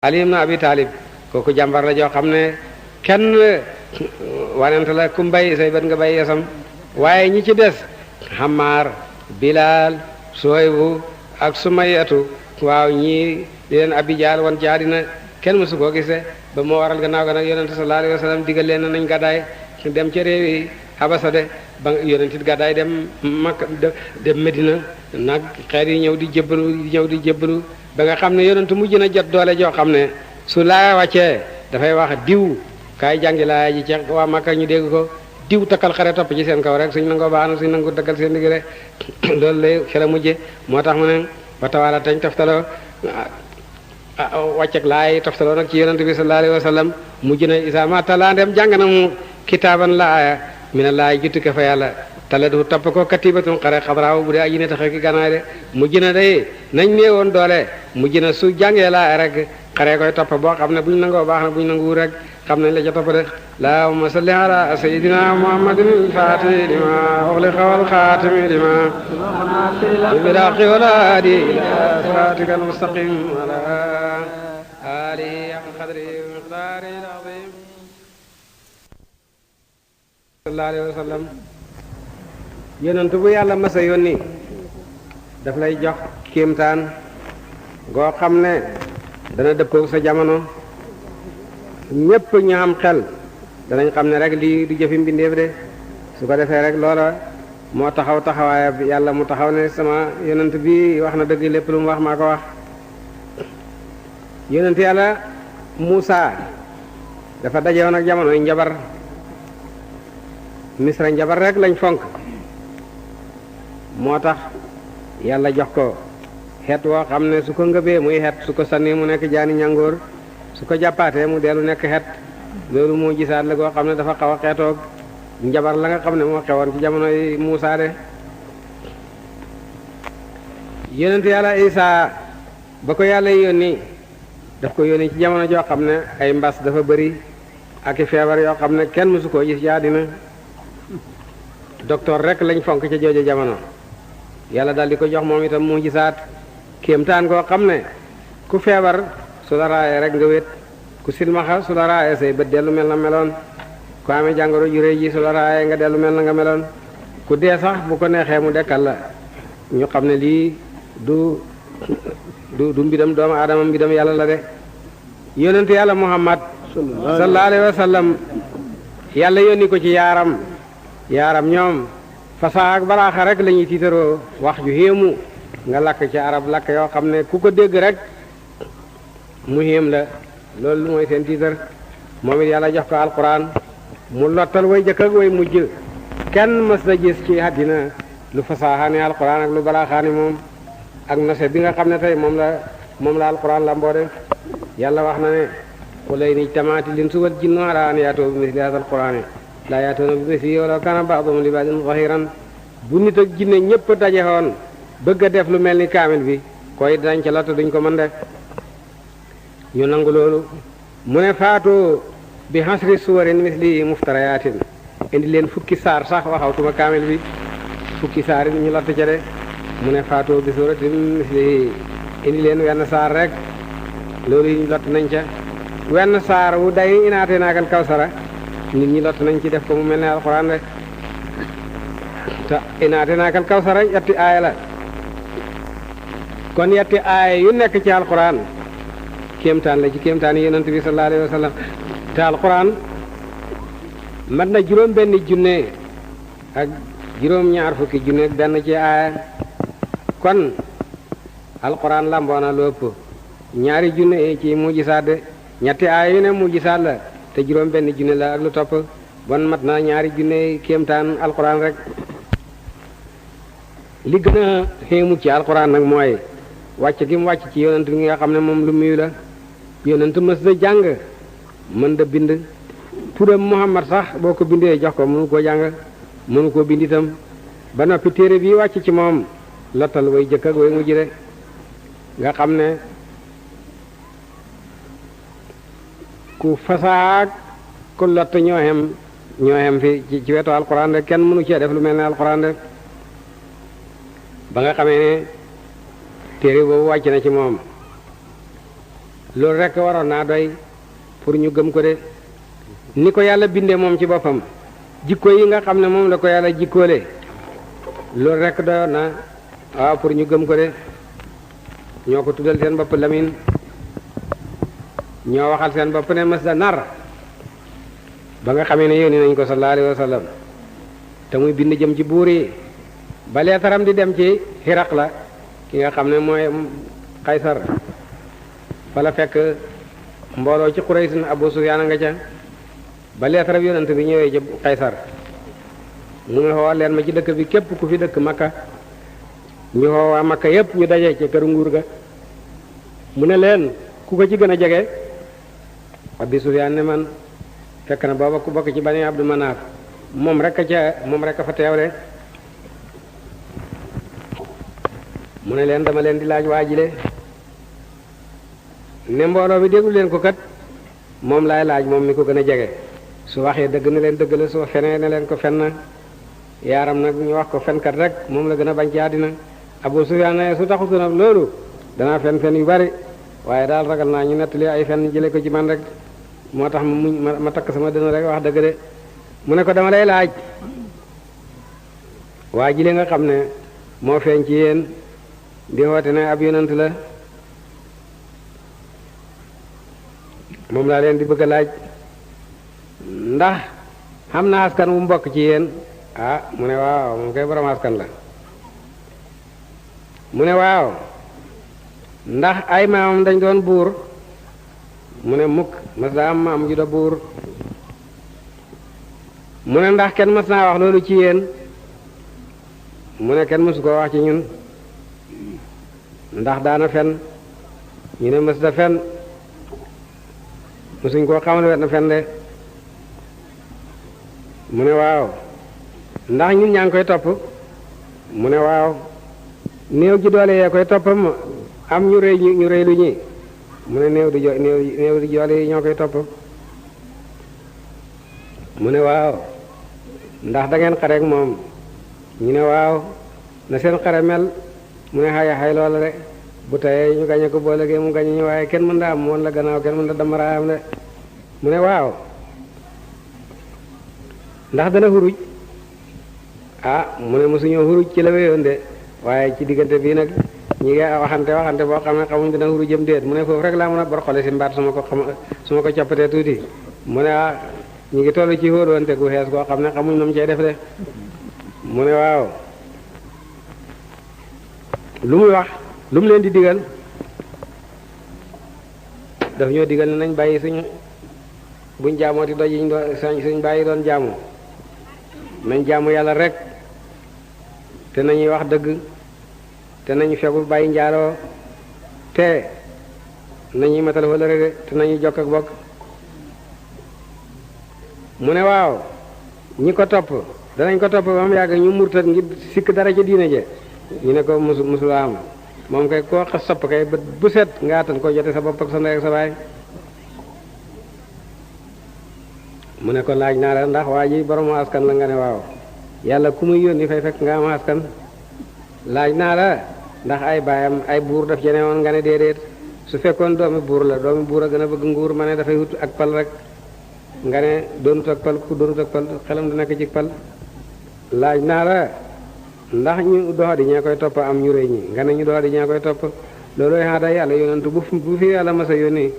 Ali ibn Abi Talib kooku jàmbar la joo xam ne kenn wanent la kum bay say bët nga bay yesam waaye ñi ci des Ammar Bilal Suhaybu ak Sumayatu waaw ñii di leen Abi Jahl wan ci àddina kenn mësu koo gisee ba moo waral gannaaw ga nag yonent sallallahu alayhi wa sallam digal leen nañ gàddaay dem ca réew yi Habasa de ba yonent it gàddaay dem Makka dem Medina nag xeet yi ñëw di jébbalu ba nga xam ne yonent mujj na jot doole joo xam ne su laaya wàccee dafay wax diw kaay jàngi laaya ji ci waa Makka ñu dégg ko diw takkal xare topp ci seen kaw rek suñ nangoo baax na suñ nangu daggal seen digg rek loolu lay fi la mujje moo tax mu ne ba tawaala tañ toftaloo wàcceg laay toftaloo nag ci yonent bi sallallahu alayhi wa sallam mujj na isa ma talaa dem jàng na mu kitaaban laaya mi ne laay juttuke fa yàlla tala du topp ko katibatun xare xadraaw bu dee aji ne taxe ki ganaay de mujj na day nañ néewoon doole mujj na su jàngee laaya rek xare koy topp boo xam ne buñ nangoo baax na buñ nanguwul rek xam nañ la ca topp de allahumma salli ala sayyidina muhammadin al-fatih lima ughliqa wal khatimi lima bilhaqi wal hadi ila siratika al-mustaqim ala alihi haqqa qadrihi wa miqdarihi al-azim sallallahu alayhi wa sallam yonent bu yàlla masa yónni daf lay jox kéemtaan goo xam ne dana dëppoo sa jamono ñépp ñu am xel danañ xam ne rek lii du jëfi mbindeef de su ko defee rek loola moo taxaw taxawaaya bi yàlla mu taxaw ne sama yonent bi wax na dëgg lépp lu mu wax maa ko wax yonent yàlla Muusa dafa dajewoon ak jamono njabar misra njabar rek lañ fonk moo tax yàlla jox ko xeet woo xam ne su ko ngëbee muy xeet su ko sànni mu nekk jaani ñàngoor su ko jàppaatee mu dellu nekk xeet loolu moo gisaat la goo xam ne dafa xaw a xeetoog njabar la nga xam ne moo xewoon ci jamonoy Muusa de yonent yàlla Isaa ba ko yàlla yónni daf ko yónni ci jamono joo xam ne ay mbas dafa bëri ak i feebar yoo xam ne kenn mësu koo gis ci àddina docteur rek lañ fonk ca jooju jamono yàlla daal di ko jox moom itam mu gisaat kéemtaan koo xam ne ku feebar su la raayee rek nga wét ku silmaxa su la raayee say bët dellu mel na meloon ku amee jàngoro ju réy ji su la raayee nga dellu mel na nga meloon ku dee sax bu ko neexee mu dekkal la ñu xam ne lii du mbidam doomu aadama mbidam yàlla la de yonent yàlla Muhammad sallallahu alayhi wa sallam yàlla yónni ko ci yaaram ñoom fasaa ak balaaxa rek la ñuy tiitaroo wax ju héemu nga lakk ci arab lakk yoo xam ne ku ko dégg rek mu héem la loolu mooy seen tiitar moom it yàlla jox ko alquran mu lottal way jëkk ak way mujj kenn mës na gis ci àddina lu fasaaxaani alquran ak lu balaaxaani moom ak nose bi nga xam ne tey moom la alquran la mboo def yàlla wax na ne xulay ni tamaati lin suwal jinnu ala an yaatoo bi misli hada alquran laa yaatoona bi misli walaw kaana ba'duhum li ba'din zahiran bu nit ak jinne ñépp dajewoon bëgg a def lu mel ni kaamil bi koy dañ ca lott duñ ko mën def ñu nangu loolu mu ne faatu bi hasri suwarin misli muftarayaatin indi leen fukki saar sax waxawtuma kaamil bi fukki saar yi ñu lott ca de mu ne faatu bi suratin misli indi leen wenn saar rek loolu yi ñu lott nañ ca wenn saar wu day inaatee naakal kawsara nit ñi lott nañ ci def ko mu mel ne alxuraan rek te inaate naakal kawsara yetti aaya la kon yetti aaya yu nekk ci alxuraan kéemtaan la ci kéemtaan yi yonent bi sallallahu alayhi wa sallam te alxuraan mat na juróom benn junne ak juróom ñaar fukki junne ak benn ci aaya kon alxuraan lamboona lu ëpp ñaari junne yi ci mujjisaat de ñetti aaya yu ne mujjisaat la te juróom benn junne la ak lu topp bon mat na ñaari junne kéemtaan alxuraan rek li gën a xéemu ci alxuraan nag mooy wàcc gi mu wàcc ci yonent gi nga xam ne moom lu muy la yonent mës da jàng mën da bind turam Muhammad sax boo ko bindee jox ko mënu koo jàng mënu koo bind itam ba noppi téere bi wàcc ci moom lottal way jëkk ak way mujj de nga xam ne ku fasaak ku lott ñoo xem fi ci wetu alxuraan de kenn mënu cee def lu mel ne alxuraan de ba nga xamee ne téere boobu wàcc na ci moom loolu rek waroon naa doy pour ñu gëm ko de ni ko yàlla bindee moom ci boppam jikko yi nga xam ne moom la ko yàlla jikkoole loolu rek doyoon na waaw pour ñu gëm ko de ñoo ko tuddal seen bopp Lamin ñoo waxal seen bopp ne mës da nar ba nga xamee ne yónni nañ ko sallallahu alayhi wa sallam te muy bind jëm ci buur yi ba leetaram di dem ci Hiraqla ki nga xam ne mooy Qaysar fa la fekk mbooloo ci Quraysh Abu Sufyaan nga ca ba leetaram yonent bi ñëwee ci Qaysar mu ne xool leen ma ci dëkk bi képp ku fi dëkk Makka ñu xoo waa Makka yépp ñu daje ci këru nguur ga mu ne leen ku ko ci gën a jege Abi Sufyaan ne man fekk na booba ku bokk ci Bani Abdu Manaaf moom rek a fa teew de mu ne leen dama leen di laaj waajile ne mbooloo mi déglu leen ko kat moom laay laaj moom mi ko gën a jege su waxee dëgg na leen dëgg la su fenee ne leen ko fen na yaaram nag ñu wax ko fenkat rek moom la gën a bañ ci àddina Abu Sufyaan ne su taxutu nag loolu danaa fen yu bari waaye daal ragal naa ñu nettali ay fen jële ko ci man rek moo tax ma takk sama dëna rek wax dëgg de mu ne ko dama lay laaj waa ji nga xam ne moo feeñ ci yéen di woote ne ab yonent la moom laa leen di bëgg a laaj ndax xam na askan wu mbokk ci yéen mu ne waaw moom koy borom askan la mu ne waaw ndax ay maamam dañ doon buur mu ne mukk mas daa am maam ju da buur mu ne ndax kenn mas naa wax loolu ci yéen mu ne kenn mësu koo wax ci ñun ndax daana fen ñu ne mës da fen mësuñ koo xamal wet na fen de mu ne waaw ndax ñun ñaa ngi koy topp mu ne waaw néew ji doole yee koy toppam am ñu rëy lu ñi mu ne néew di joole yi ñoo koy topp mu ne waaw ndax da ngeen xareek moom ñu ne waaw na seen xare mel mu ne xay loola de bu tayee ñu gañe ko boo léegi mu gañe ñu waaye kenn mën da am woon la gannaaw kenn mën da damaraayam de mu ne waaw ndax dana xuruj mu ne mosuñoo xuruj ci la wéyoon de waaye ci diggante bii nag ñi ngi waxante boo xam ne xamuñ dana xuruj jëm déet mu ne foofu rek laa mën a bor xole si mbaat su ma ko coppatee tuuti mu ne ñi ngi toll ci xóolwante gu xees koo xam ne xamuñ nu mu cey def de mu ne waaw lu muy wax lu mu leen di digal daf ñoo digal ne nañ bàyyi buñ jaamooti doj yiñ doon suñ bàyyi doon jaamu nañ jaamu yàlla rek te nañuy wax dëgg te nañu fegu bàyyi njaaloo te nañuy matal wëllëre de te nañuy jokk ak bokk mu ne waaw ñi ko topp danañ ko topp ba mu yàgg ñu murtat ngir sikk dara ca diine je ñu ne ko musula am moom kay koo xas sopp kay bët bu set nga attan ko jote sa bopp ak sa ndey ak sa baay mu ne ko laaj naa la ndax waa ji borom askan la nga ne waaw yàlla ku muy yónni fay fekk nga am askan laaj naa la ndax ay baayam ay buur daf jene woon nga ne déedéet su fekkoon doomi buur la doomi buur a gën a bëgg nguur ma ne dafay wut ak pal rek nga ne doonut ak pal ku doonut ak pal xelam du nekk ci pal laaj naa la ndax ñu doxadi ñee koy topp am ñu rëy ñi nga ne ñu doxadi ñee koy topp loolooy xaada yàlla yonentu bu fi yàlla masa yónni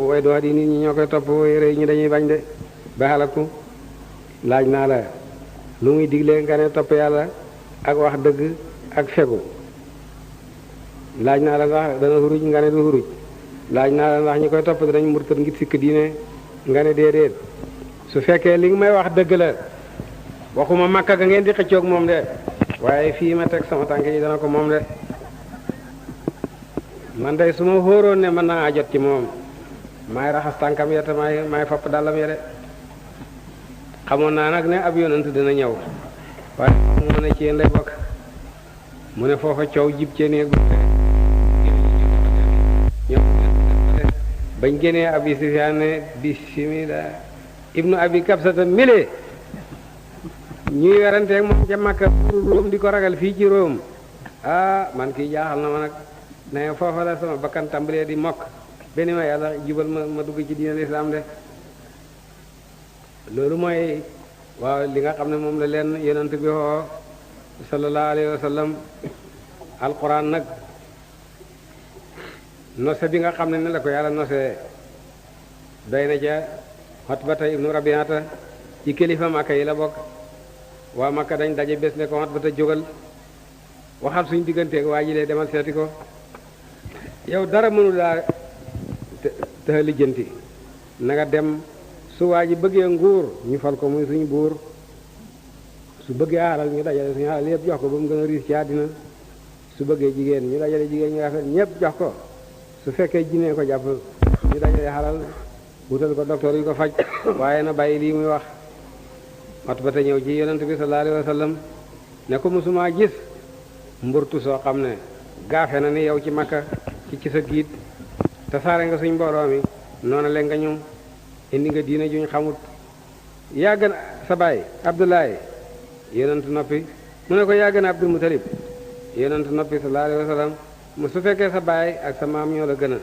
way doxadi nit ñi ñoo koy topp way rëy ñi dañuy bañ de ba xalaku laaj naa la lu muy digle nga ne topp yàlla ak wax dëgg ak fegu laaj naa la ndax dana xuruj nga ne du xuruj laaj naa la ndax ñi koy topp danañ murtat ngir sikk diine nga ne déedéet su fekkee li nga may wax dëgg la waxuma Makka ga ngeen di xëccoog moom de waaye fii ma teg sama tànk yi dana ko moom de man day su ma xóoroon ne mën naa jot ci moom maay raxas tànkam ya te maay fopp dàllam ya de xamoon naa nag ne ab yonent dina ñëw waaye mu ne ci yéen lay bokk mu ne foofa coow jib ci néeg bañ génnee Abi Sufyaan ne bismillah ibnu abi kabsata mile ñuy weranteeg moom ca Makka Róom di ko ragal fii ci Róom man kii jaaxal na ma nag ne foofa la sama bakkan tàmbalee di mokk benn ma yàlla jubal ma dugg ci diine lislaam de loolu mooy waaw li nga xam ne moom la leen yonent bi xoo sallallahu alayhi wa sallam alquran nag nose bi nga xam ne la ko yàlla nose doy na ca Utbata ibnu Rabiata ci kilifa Makka yi la bokk waa Makka dañ daje bés ne ko Utbata jógal waxal suñ digganteeg waa ji lee demal seeti ko yow dara mënu laa te lijjanti na nga dem su waa ji bëggee nguur ñu fal ko muy suñu buur su bëggee alal ñu dajale suñu alal yëpp jox ko ba mu gën a riis ci àddina su bëggee jigéen ñu dajale jigéen ñu rafet ñëpp jox ko su fekkee jinne ko jàpp ñu dajale xalal wutal ko docteur yi ko faj waaye na bàyyi lii muy wax Utbata ñëw ci yonent bi sallallahu alayhi wa sallam ne ko musuma gis mburtu soo xam ne gaafe na ni yow ci Makka ci sa giit tasaare nga suñ mbooloo mi noonu leen nga ñu indi nga diina juñ xamut yaa gën sa baay Abdoulaye yonent noppi mu ne ko yaa gën Abdul Mutalib yonent noppi sallallahu alayhi wa sallam mu su fekkee sa baay ak sa maam ñoo la gën a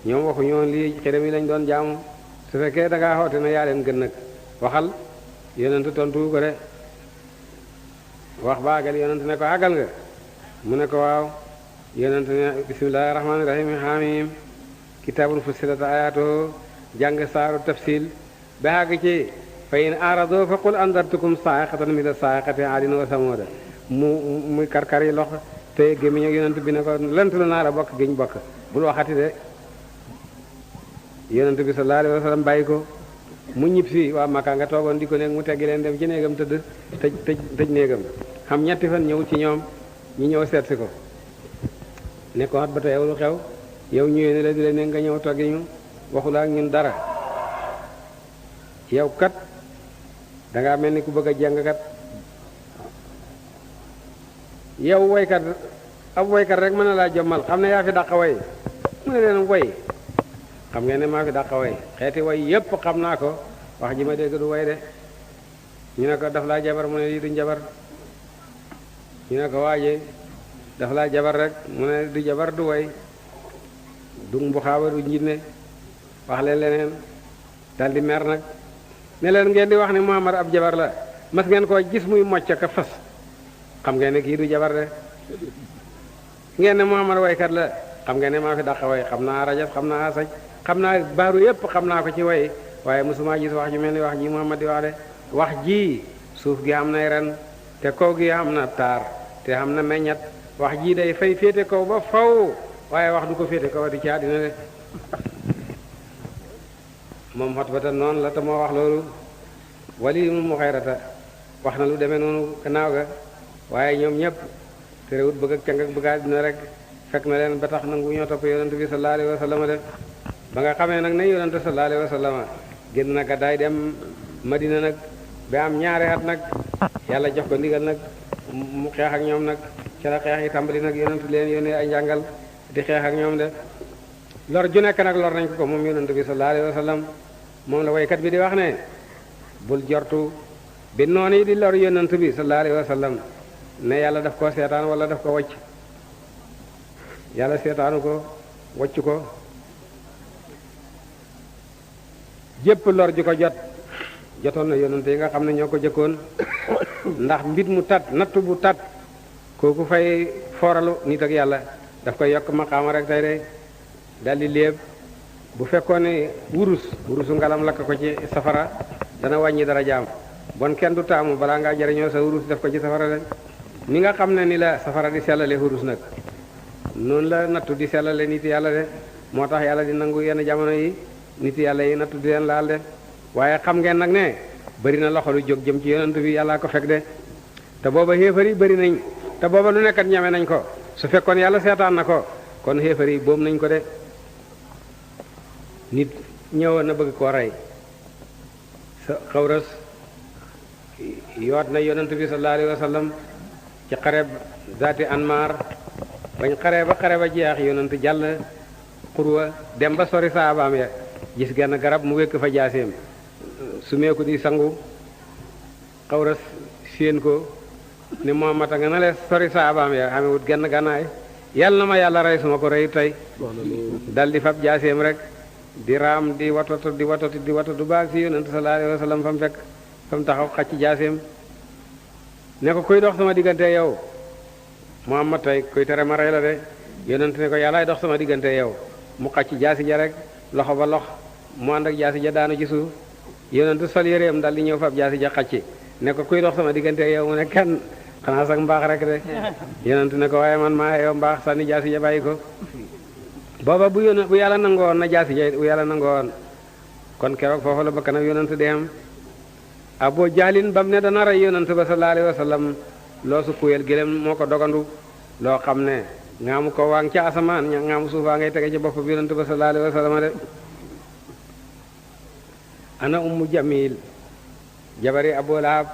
ñoom waxu ñoon lii xërëm yi lañ doon jaamu su fekkee da ngaa xoote na yaa leen gën nag waxal yonent tontu ko de wax ba àggal yonent ne ko àggal nga mu ne ko waaw yonent ne bismillahi rahmaani rahim hamim kitaabun fussilat ayaatuhu jàng saaru tafsil ba àgg ci fa in arado fa qul andartukum sa'iqatan mithla sa'iqati aadin wa samuuda muy karkar yi lox te gémmiñ ak yonent bi ne ko lënt lu naar a bokk géñ bokk bul waxati de yonent bi sallallahu alayhi wa sallam bàyyi ko mu ñib si waa Makka nga toogoon di ko nekk mu teggi leen dem ci néegam tëdd tëj néegam xam ñetti fan ñëw ci ñoom ñu ñëw seet si ko ne ko Utbata yow lu xew yow ñëwee ne la di la ne nga ñëw toggi ñu waxula ak ñun dara yow kat dangaa mel ni ku bëgg a jàng kat yow woykat ab woykat rek mën na laa jommal xam ne yaa fi dàq way mu ne leen way xam ngeen ne maa fi dàq way xeeti way yépp xam naa ko wax ji ma dégg du way de ñu ne ko daf laa jabar mu ne lii du jabar ñu ne ko waaje daf laa jabar rek mu ne du jabar du way du mbuxaaba du njinne wax leen leneen daldi mer nag ne leen ngeen di wax ne Muhammad ab jabar la mas ngeen koo gis muy mocc ka fas xam ngeen ne kii du jabar de ngeen ne Muhammad waykat la xam ngeen ne maa fi dàq way xam naa rajas xam naa asaj xam naa baaru yépp xam naa ko ci way waaye mosuma gis wax ju mel ni wax ji Muhammad di wax de wax ji suuf gi am nay ren te kaw gi am na taar te am na meññat wax ji day fay féete kaw ba faw waaye wax du ko féete kaw di ci àddina de moom Utbata noonu la te moo wax loolu Waliid ibn Mughirata wax na lu demee noonu gannaaw ga waaye ñoom ñëpp te réwut bëgg ak càng ak bëgg àddina rek fekk na leen ba tax nangu ñoo topp yonent bi sallallahu alayhi wa sallam de ba nga xamee nag ne yonent sallallahu alayhi wa sallam génn na gàddaay dem Madina nag ba am ñaari at nag yàlla jox ko ndigal nag mu xeex ak ñoom nag ca la xeex yi tàmbali nag yonent leen yónnee ay njàngal di xeex ak ñoom de lor ju nekk nag lor nañ ko moom yonent bi sallallahu alayhi wa sallam moom la waykat bi di wax ne bul jortu bi noonu yi di lor yonent bi sallallahu alayhi wa sallam ne yàlla daf ko seetaan wala daf ko wacc yàlla seetaanu ko wacc ko jépp lor ju ko jotoon na yonent yi nga xam ne ñoo ko jëkkoon ndax mbit mu tat natt bu tat kooku fay fooralu nit ak yàlla daf koy yokk maqaama rek tey de daldi léeb bu fekkoon ne wurusu ngalam lakk ko ci safara dana wàññi dara jaam bon kenn du taamu balaa ngaa jariñoo sa wurus def ko ci safara de ni nga xam ne ni la safara di sellale wurus nag noonu la nattu di sellale nit yàlla de moo tax yàlla di nangu yenn jamono yi nit yàlla yi nattu di leen laal de waaye xam ngeen nag ne bari na loxo lu jóg jëm ci yonent bi yàllaa ko fekk de te booba xéefar yi bari nañ te booba lu nekkat ñame nañ ko su fekkoon yàlla seetaan na ko kon xéefar yi boom nañ ko de nit ñëwoon na bëgg koo rey sa xawras yoot na yonent bi sallallahu alayhi wa sallam ci xareb zaati anmar bañ xare ba jeex yonent jàll xurwa dem ba sori saabaam ya gis genn garab mu wékk fa jaaseem su meeku di sangu xawras séen ko ne Muhammad a nga na le sori saabaam ya xamewut genn gànnaay yàlla na ma yàlla rey su ma ko reyu tey dal di fab jaaseem rek di raam di watatu baag si yonent sallallahu alayhi wa sallam fa mu fekk fa mu taxaw xacc jaaseem ne ko kuy dox sama diggante yow Muhammad tey kuy tere ma rey la de yonent ne ko yàllaay dox sama diggante yow mu xacc jaasi ja rek loxo ba lox mu ànd ak jaasi ja daanu ci suuf yonent sol yéreem dal di ñëw fab jaasi ja xacc ne ko kuy dox sama diggante yow mu ne kenn xanaa sax mbaax rek de yonent ne ko waaye man maa yow mbaax sànni jaasi ja bàyyi ko booba bu yàlla nangoo woon na jaasi ja bu yàlla nangoo woon kon keroog foofu la bakkanam yonent di am Abu Jahlin bam ne dana rey yonent ba sallallahu alayhi wa sallam loo su kuyel gëlëm moo ko dogandu loo xam ne ngaamu ko waa ngi ca asamaan ngaamu suufaa ngay tege ci bopp bi yonent ba sallallahu alayhi wa sallam de ana ummu jamil jabari Abu Lahab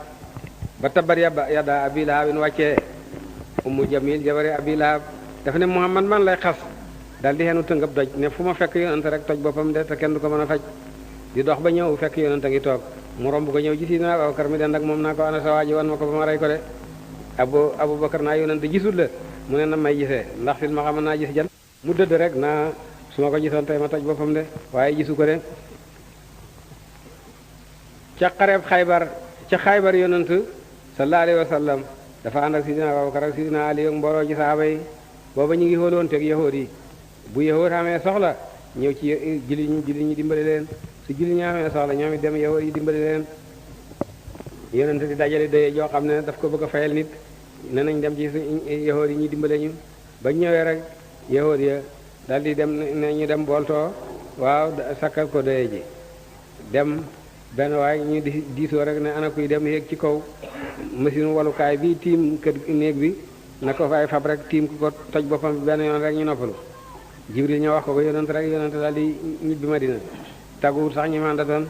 ba tabar yadda abi lahabin wàccee ummu jamil jabari abi lahab dafa ne Muhammad man lay xas dal di xenu tëngëb doj ne fu ma fekk yonent rek toj boppam de te kenn du ko mën a faj di dox ba ñëw fekk yonent a ngi toog mu romb ko ñëw gis naa Abubakar mi den ak moom naa ko ana sa waaji wan ma ko ba ma rey ko de Abubakar naa yonent gisul la mu ne na may gisee ndax fil ma xam naa gis jan mu dëdd rek naa su ma ko gisoon tey ma toj boppam de waaye gisu ko de ca xaybar yonent sallallahu alayhi wa sallam dafa ànd ak sidina Abubakar ak sidina Ali ak mbooloo ci saaba yi booba ñu ngi xooloon teg yahood yi bu yahood xamee soxla ñëw ci jullit ñi dimbali leen su jullit ñi xamee soxla ñoom it dem yahood yi dimbali leen yonent di dajale doye joo xam ne daf ko bëgg a fayal nit ne nañ dem ci yahood yi ñu dimbale ñu ba ñëwee rek yahood ya dal di dem ne ñu dem booltoo waaw sakkal ko doye ji dem benn waaye ñu diisoo rek ne ana kuy dem yéeg ci kaw machine walukaay bi tiim kër néeg bi na ko fay fab rek tiim ku ko toj boppam bi benn yoon rek ñu noppalu Jibril ñoo wax ko yonent rek yonent daal di ñibbi Madina tagguwut sax ñu manda doon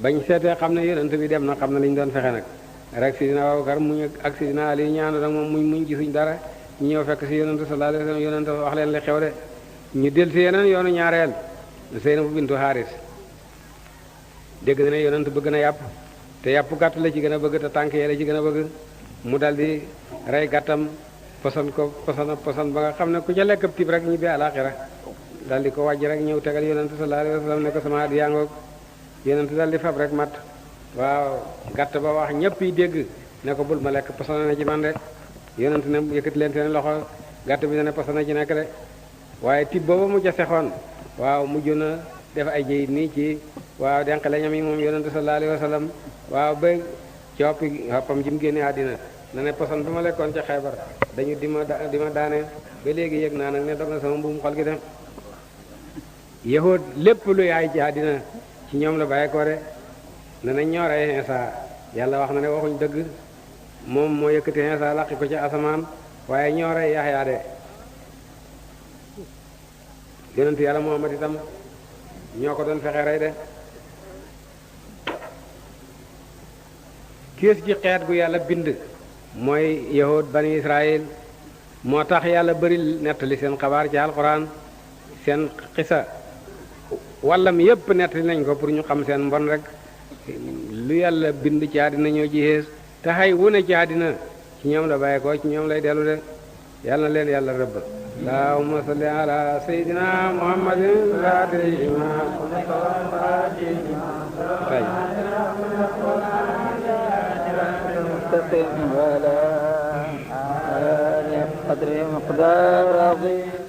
bañ seetee xam ne yonent bi dem na xam ne li ñu doon fexe nag rek sidina Abubakar muñ ak sidina Ali ñaanu nag moom muñ gisuñ dara ñu ñëw fekk si yonent sallallahu alayhi wasallam yonent wax leen li xew de ñu del si yeneen yoonu ñaareel Seynabu bintu Haaris dégg na ne yonent bëgg na yàpp te yàpp gàtt la ci gën a bëgg te tànk yee la ci gën a bëgg mu dal di rey gàttam posan ba nga xam ne ku ca lekk tib rek ñibbi àlaxira dal di ko wàjj rek ñëw tegal yonent sallallahu alayhi wasallam ne ko sama hadiya ngoog yonent dal di fab rek mat waaw gàtt ba wax ñëpp yi dégg ne ko bul ma lekk posan na ci man de yonent ne yëkkati leen seen loxo gàtt bi ne posan na ci nekk de waaye tib booba mu ca sexoon waaw mujj na def ay jëyit nii ci waaw denq la ñam yi moom yonent sallallahu alayhi wasallam waaw ba ci xoppam ji mu génne àddina na ne poson bi ma lekkoon ca Xaybar dañu di ma daane ba léegi yëg naa nag ne dog na sama mbuum xol gi dem yahud lépp lu yaay ci àddina ci ñoom la bàyyi ko de ne nañ ñoo rey Iisaa yàlla wax na ne waxuñ dëgg moom moo yëkkati Iisaa laqi ko ci asamaan waaye ñoo rey Yaxya de yonent yàlla Muhammad itam ñoo ko doon fexe rey de kiis gi xeet gu yàlla bind mooy yahud bani Israël moo tax yàlla bari nettali seen xabaar ci alquran seen xisa wàllam yépp nettali nañ ko pour ñu xam seen mbon rek lu yàlla bind ci àddina ñoo ci xees te xay wune ci àddina ci ñoom la bàyyi ko ci ñoom lay dellu de yàlla na leen yàlla rëbb allahumma salli ala sayyidina muhammadin ولا قدر مقدار عظيم